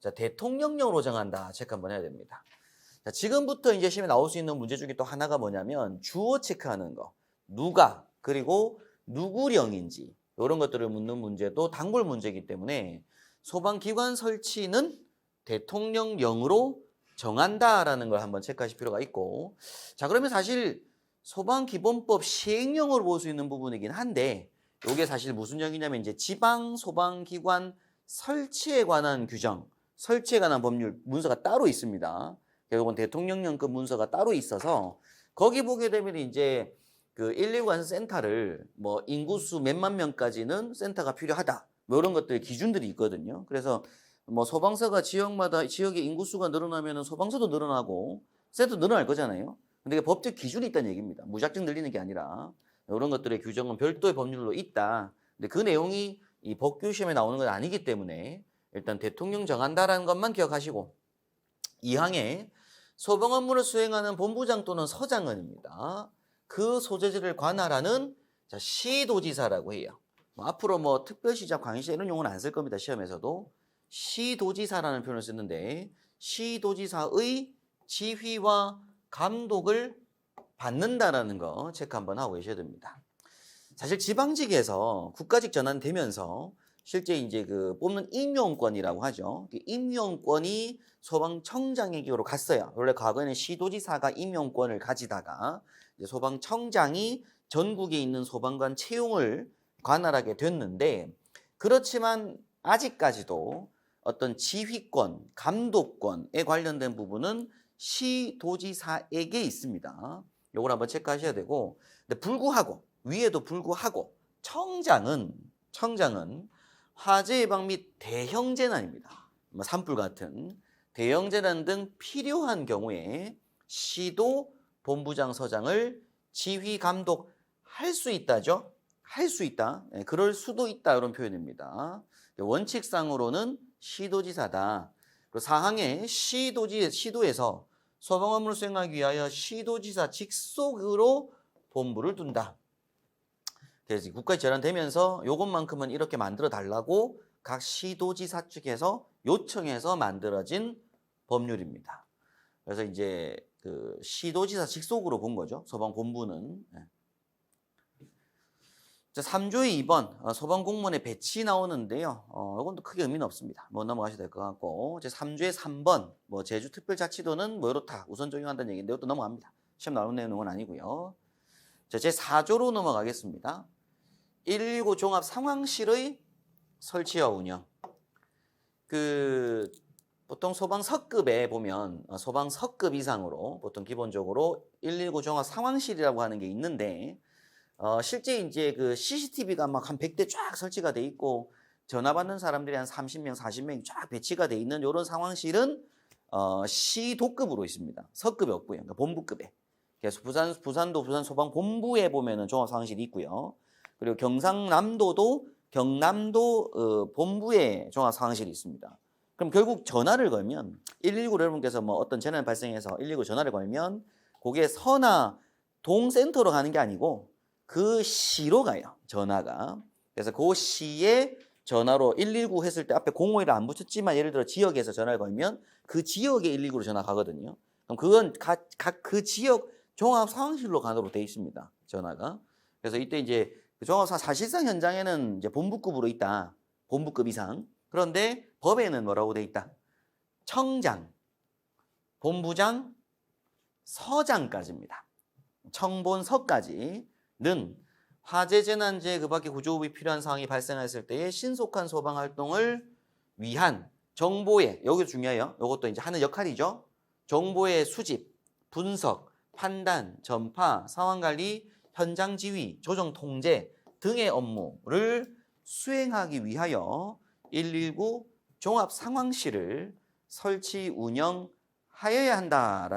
자, 대통령령으로 정한다. 체크 한번 해야 됩니다. 자, 지금부터 이제 시험에 나올 수 있는 문제 중에 또 하나가 뭐냐면 주어 체크하는 거. 누가 그리고 누구령인지 이런 것들을 묻는 문제도 단골 문제이기 때문에 소방기관 설치는 대통령령으로 정한다라는 걸 한번 체크하실 필요가 있고, 자, 그러면 사실 소방기본법 시행령으로 볼 수 있는 부분이긴 한데 이게 사실 무슨 령이냐면 이제 지방소방기관 설치에 관한 규정, 설치에 관한 법률 문서가 따로 있습니다. 결국은 대통령령급 문서가 따로 있어서 거기 보게 되면 이제 그 119 관서 센터를 뭐 인구수 몇만 명까지는 센터가 필요하다. 뭐 이런 것들 기준들이 있거든요. 그래서 뭐 소방서가 지역마다 지역의 인구수가 늘어나면 소방서도 늘어나고 센터 늘어날 거잖아요. 근데 법적 기준이 있다는 얘기입니다. 무작정 늘리는 게 아니라 이런 것들의 규정은 별도의 법률로 있다. 근데 그 내용이 이 법규 시험에 나오는 건 아니기 때문에 일단 대통령 정한다라는 것만 기억하시고 2항에 소방 업무를 수행하는 본부장 또는 서장은입니다. 그 소재지를 관할하는 시도지사라고 해요. 앞으로 뭐 특별시장, 광역시장 이런 용어는 안 쓸 겁니다. 시험에서도. 시도지사라는 표현을 쓰는데 시도지사의 지휘와 감독을 받는다라는 거 체크 한번 하고 계셔야 됩니다. 사실 지방직에서 국가직 전환되면서 실제 이제 그 뽑는 임용권이라고 하죠. 임용권이 소방청장에게로 갔어요. 원래 과거에는 시도지사가 임용권을 가지다가 이제 소방청장이 전국에 있는 소방관 채용을 관할하게 됐는데, 그렇지만 아직까지도 어떤 지휘권, 감독권에 관련된 부분은 시도지사에게 있습니다. 요걸 한번 체크하셔야 되고, 근데 불구하고 위에도 불구하고 청장은 화재 예방 및 대형 재난입니다. 산불 같은 대형 재난 등 필요한 경우에 시도 본부장 서장을 지휘 감독할 수 있다죠. 할 수 있다. 그럴 수도 있다. 이런 표현입니다. 원칙상으로는 시도지사다. 그리고 사항에 시도에서 소방 업무를 수행하기 위하여 시도지사 직속으로 본부를 둔다. 그래서 국가에 전환되면서 요것만큼은 이렇게 만들어 달라고 각 시도지사 측에서 요청해서 만들어진 법률입니다. 그래서 이제 그 시도지사 직속으로 본 거죠. 소방본부는. 자, 3조의 2번 소방공무원의 배치 나오는데요. 이건 또 크게 의미는 없습니다. 뭐 넘어가셔도 될 것 같고, 제 3조의 3번 뭐 제주특별자치도는 뭐 이렇다. 우선 적용한다는 얘기인데 이것도 넘어갑니다. 시험 나오는 내용은 아니고요. 자, 제 4조로 넘어가겠습니다. 119 종합 상황실의 설치와 운영. 그 보통 소방서급에 보면 소방서급 이상으로 보통 기본적으로 119 종합 상황실이라고 하는 게 있는데, 실제 이제 그 CCTV가 막 한 100대 쫙 설치가 돼 있고 전화 받는 사람들이 한 30명, 40명이 쫙 배치가 돼 있는 이런 상황실은 시도급으로 있습니다. 서급이 없고요. 그러니까 본부급에. 그래서 부산도 부산 소방본부에 보면은 종합 상황실이 있고요. 그리고 경상남도도 경남도 본부에 종합 상황실이 있습니다. 그럼 결국 전화를 걸면 119 여러분께서 뭐 어떤 재난 발생해서 119 전화를 걸면 그게 서나 동센터로 가는 게 아니고 그 시로 가요. 전화가. 그래서 그 시에 전화로 119 했을 때 앞에 051을 안 붙였지만 예를 들어 지역에서 전화를 걸면 그 지역에 119로 전화 가거든요. 그럼 그건 각 그 지역 종합 상황실로 가도록 돼 있습니다. 전화가. 그래서 이때 이제 그 종합 사실상 현장에는 이제 본부급으로 있다. 본부급 이상. 그런데 법에는 뭐라고 돼 있다? 청장, 본부장, 서장까지입니다. 청본서까지는 화재 재난재 그 밖에 구조호흡이 필요한 상황이 발생했을 때의 신속한 소방 활동을 위한 정보의, 여기 중요해요. 이것도 이제 하는 역할이죠. 정보의 수집, 분석, 판단, 전파, 상황 관리, 현장 지휘, 조정 통제 등의 업무를 수행하기 위하여 119 종합 상황실을 설치 운영하여야 한다라고